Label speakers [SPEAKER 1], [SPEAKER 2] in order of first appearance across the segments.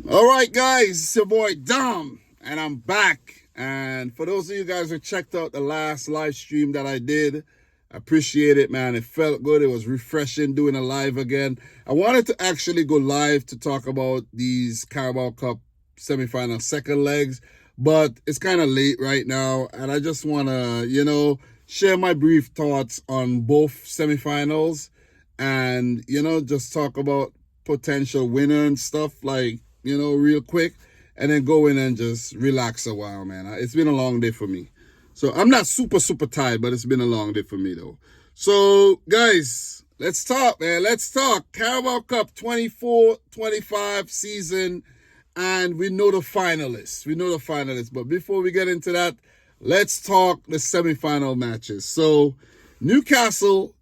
[SPEAKER 1] All right, guys, it's your boy Dom, and I'm back. And for those of you guys who checked out the last live stream that I did, I appreciate it, man. It felt good. It was refreshing doing a live again. I wanted to actually go live to talk about these Carabao Cup semifinal second legs, but it's kind of late right now, and I just want to, share my brief thoughts on both semifinals and, just talk about potential winner and stuff real quick, and then go in and just relax a while, man. It's been a long day for me. So I'm not super tired, but it's been a long day for me, though. So, guys, let's talk, man. Let's talk. Carabao Cup 24-25 season, and we know the finalists. But before we get into that, let's talk the semifinal matches. So, Newcastle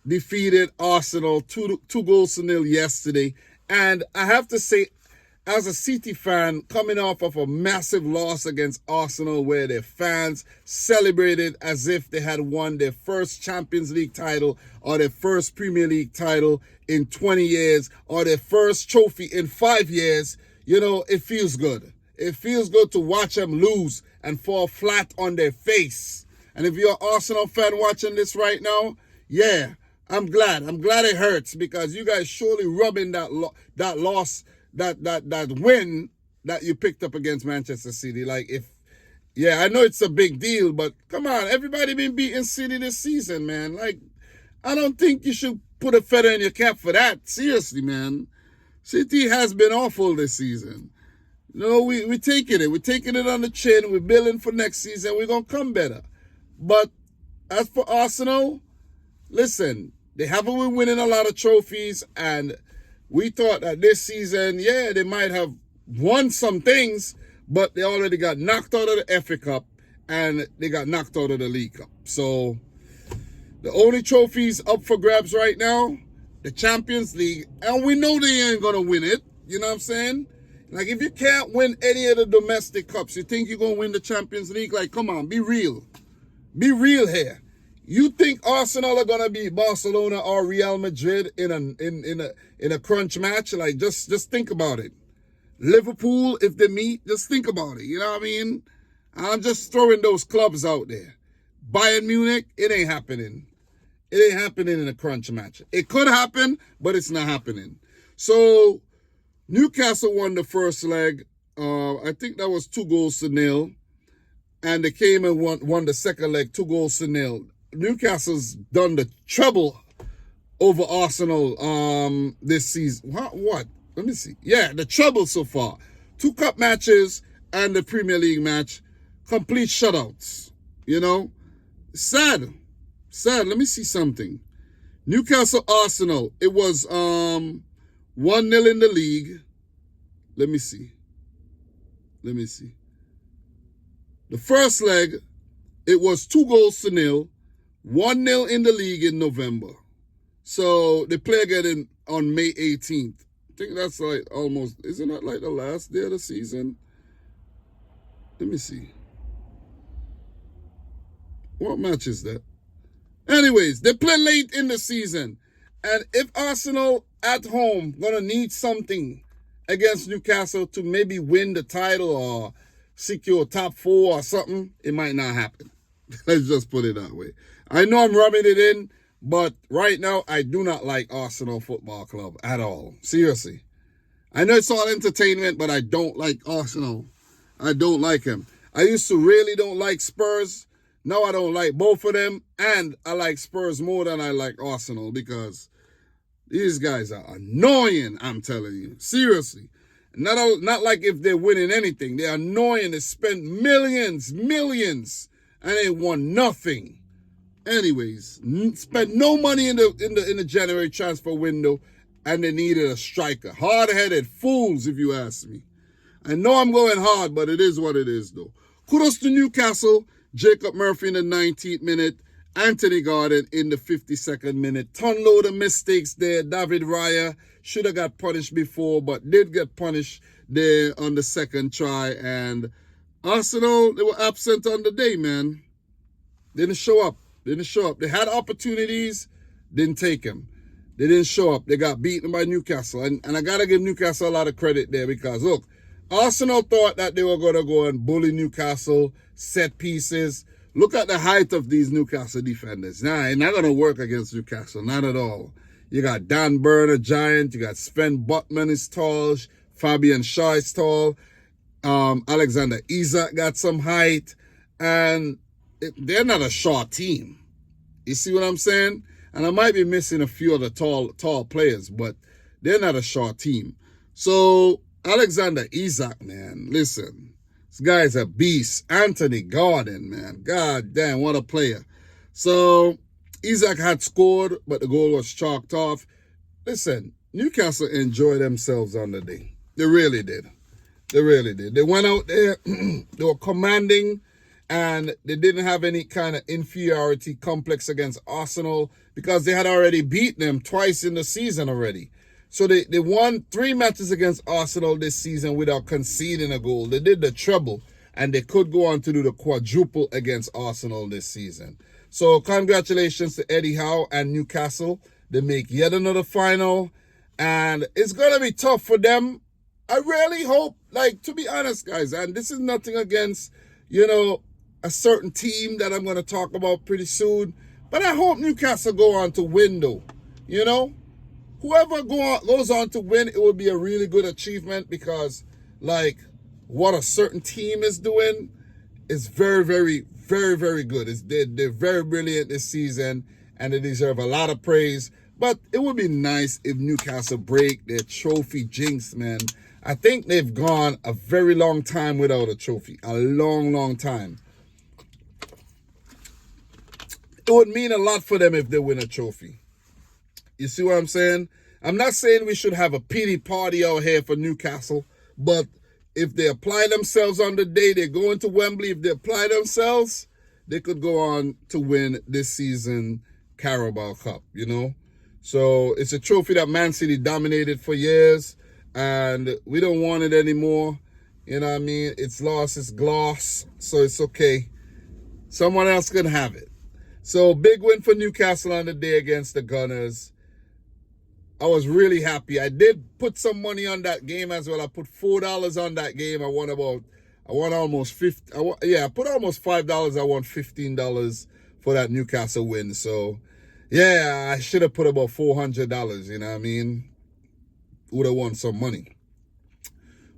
[SPEAKER 1] defeated Arsenal 2-0 yesterday. And I have to say, as a City fan, coming off of a massive loss against Arsenal where their fans celebrated as if they had won their first Champions League title or their first Premier League title in 20 years or their first trophy in 5 years, it feels good. It feels good to watch them lose and fall flat on their face. And if you're an Arsenal fan watching this right now, yeah, I'm glad. I'm glad it hurts because you guys surely rubbing that loss, that win that you picked up against Manchester City. I know it's a big deal, but come on, everybody been beating City this season, man. I don't think you should put a feather in your cap for that. Seriously, man. City has been awful this season. We're taking it. We're taking it on the chin. We're building for next season. We're going to come better. But as for Arsenal, listen, they haven't been winning a lot of trophies, and we thought that this season, they might have won some things, but they already got knocked out of the FA Cup, and they got knocked out of the League Cup. So the only trophies up for grabs right now, the Champions League, and we know they ain't going to win it. You know what I'm saying? If you can't win any of the domestic cups, you think you're going to win the Champions League? Come on, be real. Be real here. You think Arsenal are gonna beat Barcelona or Real Madrid in a crunch match? Just think about it. Liverpool, if they meet, just think about it. You know what I mean? I'm just throwing those clubs out there. Bayern Munich, it ain't happening. It ain't happening in a crunch match. It could happen, but it's not happening. So Newcastle won the first leg. I think that was 2-0. And they came and won the second leg 2-0. Newcastle's done the trouble over Arsenal this season. What? Let me see. Yeah, the trouble so far. 2 cup matches and the Premier League match. Complete shutouts. Sad. Let me see something. Newcastle Arsenal. It was 1-0 in the league. Let me see. The first leg, it was 2-0. 1-0 in the league in November. So they play again on May 18th. I think that's isn't that the last day of the season? Let me see. What match is that? Anyways, they play late in the season. And if Arsenal at home gonna need something against Newcastle to maybe win the title or secure top 4 or something, it might not happen. Let's just put it that way. I know I'm rubbing it in, but right now I do not like Arsenal Football Club at all. Seriously. I know it's all entertainment, but I don't like Arsenal. I don't like them. I used to really don't like Spurs. Now I don't like both of them, and I like Spurs more than I like Arsenal because these guys are annoying, I'm telling you. Seriously. Not like if they're winning anything. They're annoying. They spend millions, and they won nothing. Anyways, spent no money in the January transfer window, and they needed a striker. Hard-headed fools, if you ask me. I know I'm going hard, but it is what it is, though. Kudos to Newcastle. Jacob Murphy in the 19th minute. Anthony Gordon in the 52nd minute. Ton load of mistakes there. David Raya should have got punished before, but did get punished there on the second try. And Arsenal, they were absent on the day, man. Didn't show up. They had opportunities, didn't take them. They didn't show up. They got beaten by Newcastle. And I got to give Newcastle a lot of credit there because, look, Arsenal thought that they were going to go and bully Newcastle, set pieces. Look at the height of these Newcastle defenders. Nah, it's not going to work against Newcastle. Not at all. You got Dan Burn, a giant. You got Sven Botman is tall. Fabian Shaw is tall. Alexander Isak got some height. And they're not a short team. You see what I'm saying? And I might be missing a few of the tall players, but they're not a short team. So Alexander Isak, man, listen, this guy's a beast. Anthony Gordon, man, god damn, what a player. So Isak had scored, but the goal was chalked off. Listen, Newcastle enjoyed themselves on the day. They really did. They really did. They went out there, they were commanding, and they didn't have any kind of inferiority complex against Arsenal because they had already beaten them twice in the season already. So they won 3 matches against Arsenal this season without conceding a goal. They did the treble, and they could go on to do the quadruple against Arsenal this season. So congratulations to Eddie Howe and Newcastle. They make yet another final, and it's going to be tough for them. I really hope, like, to be honest, guys, and this is nothing against, a certain team that I'm going to talk about pretty soon, but I hope Newcastle go on to win, though. Whoever goes on to win, it will be a really good achievement because, like, what a certain team is doing is very, very, very, very good. They're very brilliant this season, and they deserve a lot of praise. But it would be nice if Newcastle break their trophy jinx, man. I think they've gone a very long time without a trophy. A long, long time. It would mean a lot for them if they win a trophy. You see what I'm saying? I'm not saying we should have a pity party out here for Newcastle, but if they apply themselves on the day they go into Wembley, if they apply themselves, they could go on to win this season Carabao Cup, So it's a trophy that Man City dominated for years, and we don't want it anymore. You know what I mean? It's lost its gloss, so it's okay. Someone else can have it. So big win for Newcastle on the day against the Gunners. I was really happy. I did put some money on that game as well. I put $4 on that game. I won almost $50. I put almost $5. I won $15 for that Newcastle win. So, yeah, I should have put about $400, you know what I mean? Would have won some money.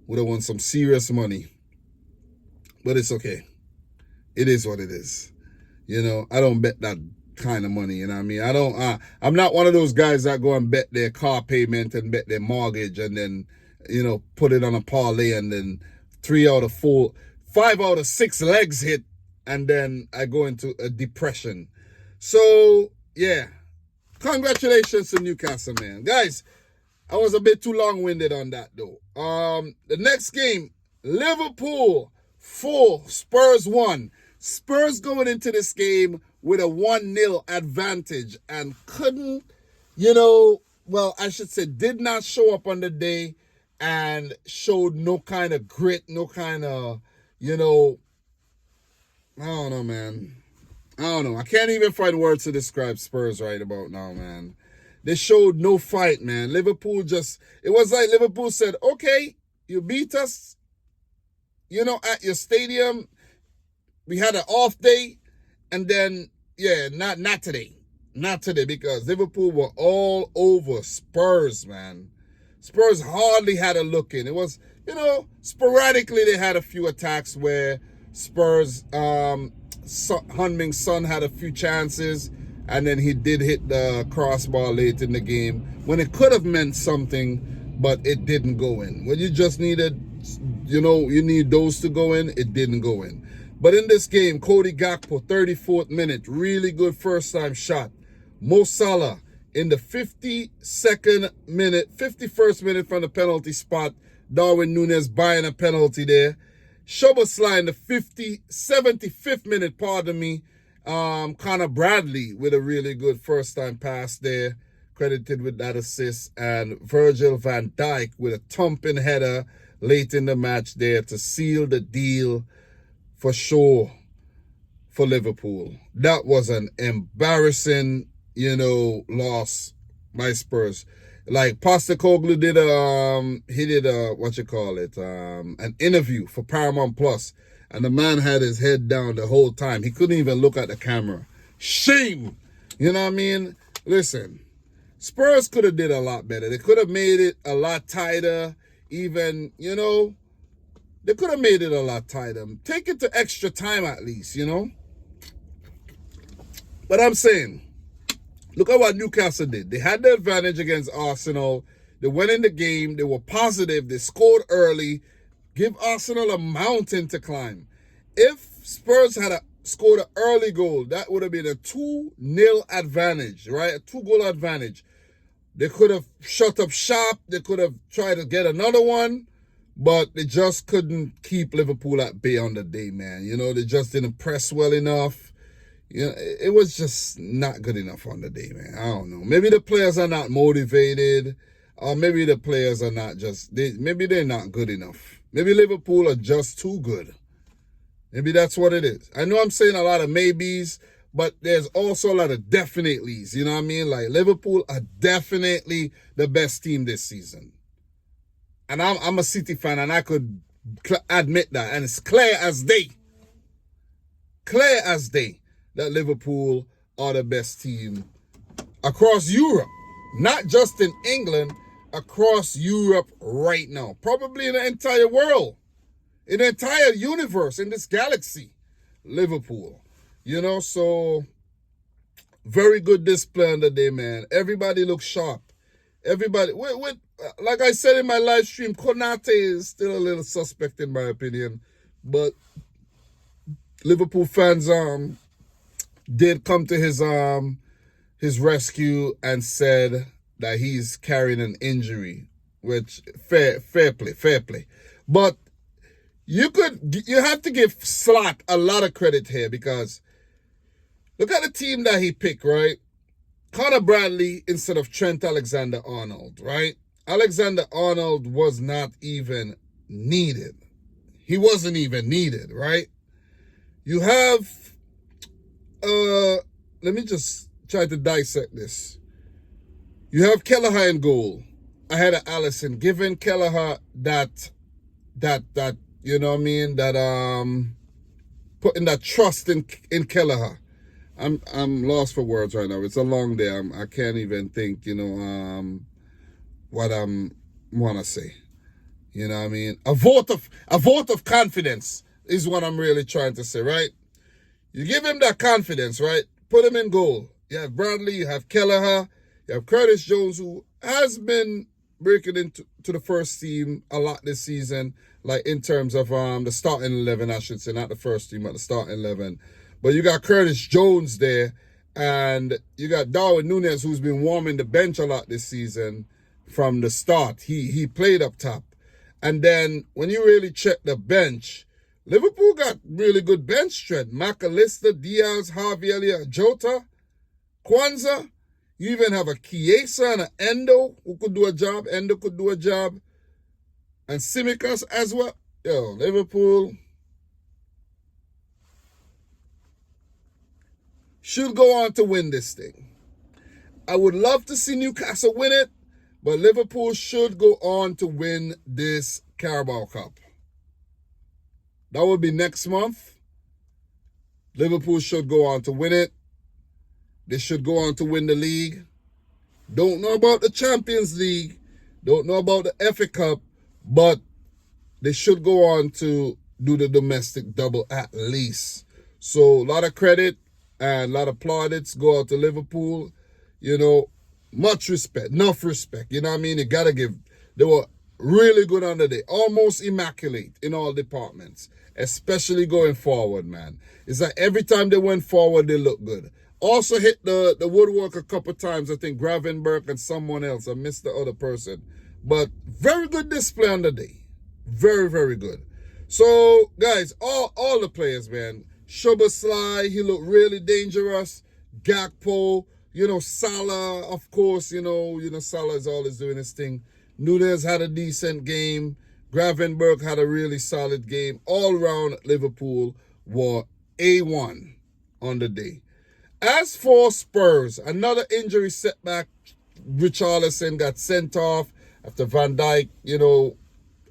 [SPEAKER 1] Would have won some serious money. But it's okay. It is what it is. I don't bet that kind of money, you know what I mean? I'm not one of those guys that go and bet their car payment and bet their mortgage and then, put it on a parlay and then 5 out of 6 legs hit and then I go into a depression. So, yeah, congratulations to Newcastle, man. Guys, I was a bit too long-winded on that, though. The next game, Liverpool 4, Spurs 1. Spurs going into this game with a 1-0 advantage and did not show up on the day and showed no kind of grit, no kind of, I don't know, man. I don't know. I can't even find words to describe Spurs right about now, man. They showed no fight, man. It was like Liverpool said, okay, you beat us, at your stadium. We had an off day, and then, not today. Not today, because Liverpool were all over Spurs, man. Spurs hardly had a look in. It was, sporadically they had a few attacks where Spurs, Heung-min Son had a few chances, and then he did hit the crossbar late in the game when it could have meant something, but it didn't go in. When you just needed, you need those to go in, it didn't go in. But in this game, Cody Gakpo, 34th minute, really good first-time shot. Mo Salah in the 51st minute from the penalty spot. Darwin Núñez buying a penalty there. Szoboszlai in the 75th minute, Connor Bradley with a really good first-time pass there, credited with that assist. And Virgil van Dijk with a thumping header late in the match there to seal the deal for sure for Liverpool. That was an embarrassing, loss by Spurs. Like Postecoglou did what you call it, an interview for Paramount Plus, and the man had his head down the whole time. He couldn't even look at the camera. Shame. You know what I mean? Listen, Spurs could have did a lot better. They could have made it a lot tighter. Even, they could have made it a lot tighter. Take it to extra time at least, But I'm saying, look at what Newcastle did. They had the advantage against Arsenal. They went in the game. They were positive. They scored early. Give Arsenal a mountain to climb. If Spurs had scored an early goal, that would have been a 2-0 advantage, right? A 2-goal advantage. They could have shut up shop. They could have tried to get another one, but they just couldn't keep Liverpool at bay on the day, man. They just didn't press well enough. It was just not good enough on the day, man. I don't know. Maybe the players are not motivated, or maybe the players are not maybe they're not good enough. Maybe Liverpool are just too good. Maybe that's what it is. I know I'm saying a lot of maybes, but there's also a lot of definitelys. You know what I mean? Like, Liverpool are definitely the best team this season. And I'm a City fan, and I could admit that. And it's clear as day. Clear as day that Liverpool are the best team across Europe. Not just in England, across Europe right now. Probably in the entire world. In the entire universe, in this galaxy. Liverpool. So very good display on the day, man. Everybody looks sharp. Everybody, like I said in my live stream, Konate is still a little suspect in my opinion. But Liverpool fans did come to his rescue and said that he's carrying an injury, which fair play. But you have to give Slack a lot of credit here, because look at the team that he picked, right? Connor Bradley instead of Trent Alexander-Arnold, right? Alexander-Arnold was not even needed. He wasn't even needed, right? You have, let me just try to dissect this. You have Kelleher in goal ahead of Allison, giving Kelleher that, you know what I mean, that, putting that trust in Kelleher. I'm lost for words right now. It's a long day. I can't even think, what want to say. You know what I mean? A vote of confidence is what I'm really trying to say, right? You give him that confidence, right? Put him in goal. You have Bradley, you have Kelleher, you have Curtis Jones, who has been breaking into the first team a lot this season, like in terms of the starting 11, I should say, not the first team, but the starting 11. But you got Curtis Jones there, and you got Darwin Núñez, who's been warming the bench a lot this season from the start. He played up top. And then when you really check the bench, Liverpool got really good bench strength. McAllister, Diaz, Harvey Elliott, Jota, Kwanzaa. You even have a Chiesa and an Endo who could do a job. Endo could do a job. And Tsimikas as well. Yo, Liverpool should go on to win this thing. I would love to see Newcastle win it, but Liverpool should go on to win this Carabao Cup. That will be next month. Liverpool should go on to win it. They should go on to win the league. Don't know about the Champions League. Don't know about the FA Cup. But they should go on to do the domestic double at least. So a lot of credit and a lot of plaudits go out to Liverpool. Much respect, enough respect. You know what I mean? You got to give. They were really good on the day. Almost immaculate in all departments. Especially going forward, man. It's like every time they went forward, they looked good. Also hit the woodwork a couple times. I think Gravenberg and someone else. I missed the other person. But very good display on the day. Very, very good. So, guys, all the players, man. Szoboszlai, he looked really dangerous. Gakpo, Salah, of course, Salah is always doing his thing. Núñez had a decent game. Gravenberg had a really solid game. All round, Liverpool were A1 on the day. As for Spurs, another injury setback Richarlison got sent off after Van Dijk, you know,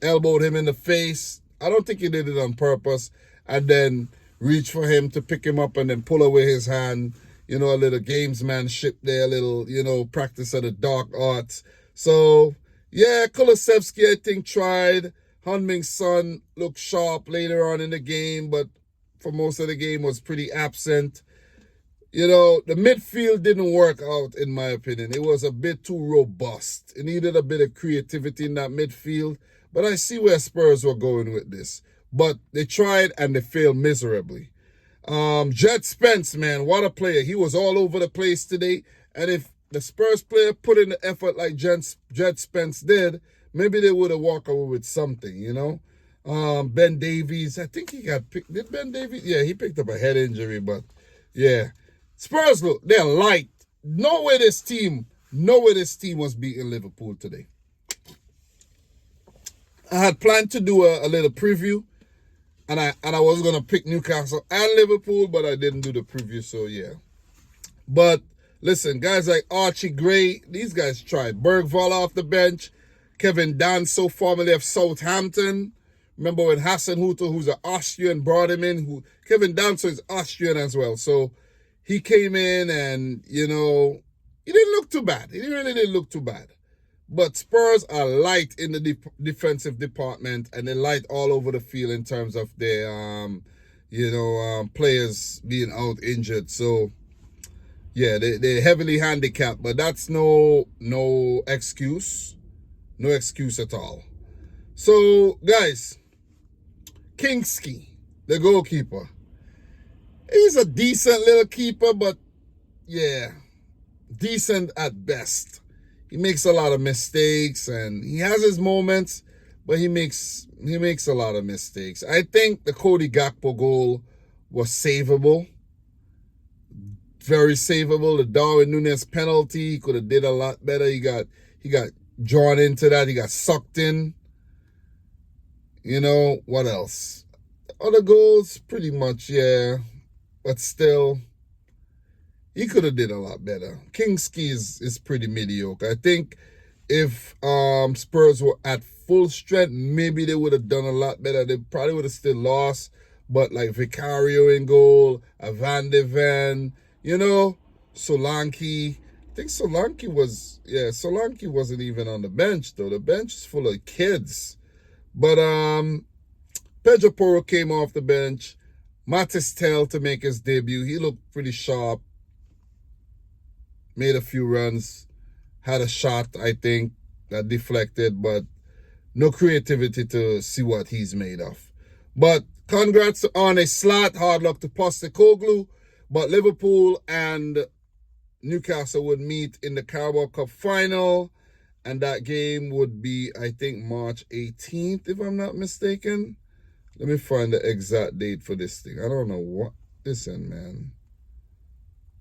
[SPEAKER 1] elbowed him in the face. I don't think he did it on purpose. And then reached for him to pick him up and then pull away his hand. You know, a little gamesmanship there, a little, you know, practice of the dark arts. So, yeah, Kulusevski, I think, tried. Heung-Min Son looked sharp later on in the game, but for most of the game was pretty absent. You know, the midfield didn't work out, in my opinion. It was a bit too robust. It needed a bit of creativity in that midfield. But I see where Spurs were going with this. But they tried and they failed miserably. Jed Spence, man, what a player. He was all over the place today. And if the Spurs player put in the effort like Jed Spence did, maybe they would have walked away with something, you know. Ben Davies, I think he got picked. Did Ben Davies? Yeah, he picked up a head injury, but yeah. Spurs, look, they're light. No way this team was beating Liverpool today. I had planned to do a little preview, and I was going to pick Newcastle and Liverpool, but I didn't do the preview, so yeah. But listen, guys like Archie Gray, these guys tried. Bergvall off the bench. Kevin Danso, formerly of Southampton. Remember when Hassan Hutel, who's an Austrian, brought him in? Kevin Danso is Austrian as well, so he came in and, you know, he didn't look too bad. He really didn't look too bad. But Spurs are light in the defensive department, and they're light all over the field in terms of their, players being out injured. So, yeah, they're heavily handicapped, but that's no excuse. No excuse at all. So, guys, Kingski, the goalkeeper. He's a decent little keeper, but yeah, decent at best. He makes a lot of mistakes, and he has his moments, but he makes a lot of mistakes. I think the Cody Gakpo goal was savable, very savable. The Darwin Núñez penalty, he could have did a lot better. He got drawn into that. He got sucked in. You know, what else? Other goals, pretty much, yeah. But still, he could have did a lot better. Kingski is pretty mediocre. I think if Spurs were at full strength, maybe they would have done a lot better. They probably would have still lost. But like Vicario in goal, Van de Ven, you know, Solanke. I think Solanke wasn't even on the bench, though. The bench is full of kids. But Pedro Porro came off the bench. Matis Tel to make his debut. He looked pretty sharp. Made a few runs. Had a shot, I think, that deflected, but no creativity to see what he's made of. But congrats to Arne Slot. Hard luck to Postecoglou. But Liverpool and Newcastle would meet in the Carabao Cup final. And that game would be, I think, March 18th, if I'm not mistaken. Let me find the exact date for this thing. I don't know what. Listen, man.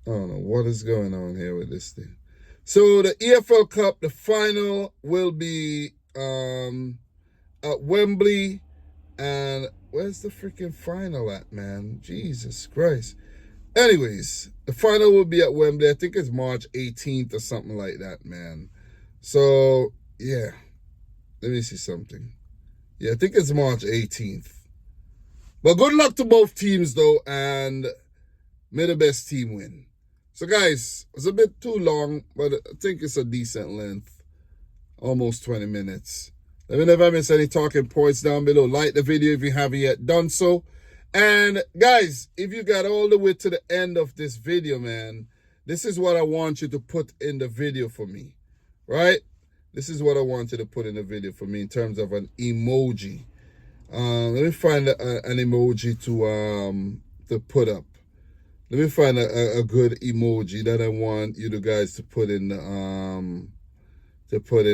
[SPEAKER 1] I don't know what is going on here with this thing. So the EFL Cup, the final will be at Wembley. And where's the freaking final at, man? Jesus Christ. Anyways, the final will be at Wembley. I think it's March 18th or something like that, man. So, yeah. Let me see something. Yeah, I think it's March 18th. But good luck to both teams, though, and may the best team win. So, guys, it's a bit too long, but I think it's a decent length. Almost 20 minutes. Let me know if I miss any talking points down below. Like the video if you haven't yet done so. And, guys, if you got all the way to the end of this video, man, this is what I want you to put in the video for me. Right? This is what I want you to put in the video for me in terms of an emoji. Let me find an emoji to put up. Let me find a good emoji that I want you guys to put in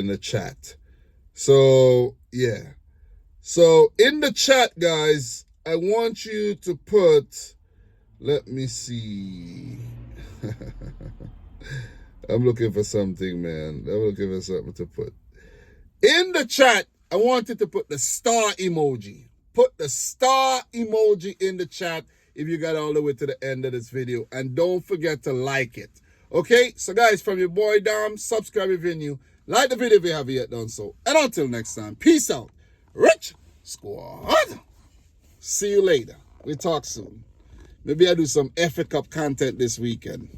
[SPEAKER 1] the chat. So yeah. So in the chat, guys, I want you to put. Let me see. I'm looking for something, man. I'm looking for something to put. In the chat, I want you to put the star emoji. Put the star emoji in the chat if you got all the way to the end of this video. And don't forget to like it. Okay, so guys, from your boy Dom, subscribe if you're new. Like the video if you haven't yet done so. And until next time, peace out. Rich Squad. See you later. We'll talk soon. Maybe I'll do some FA Cup content this weekend.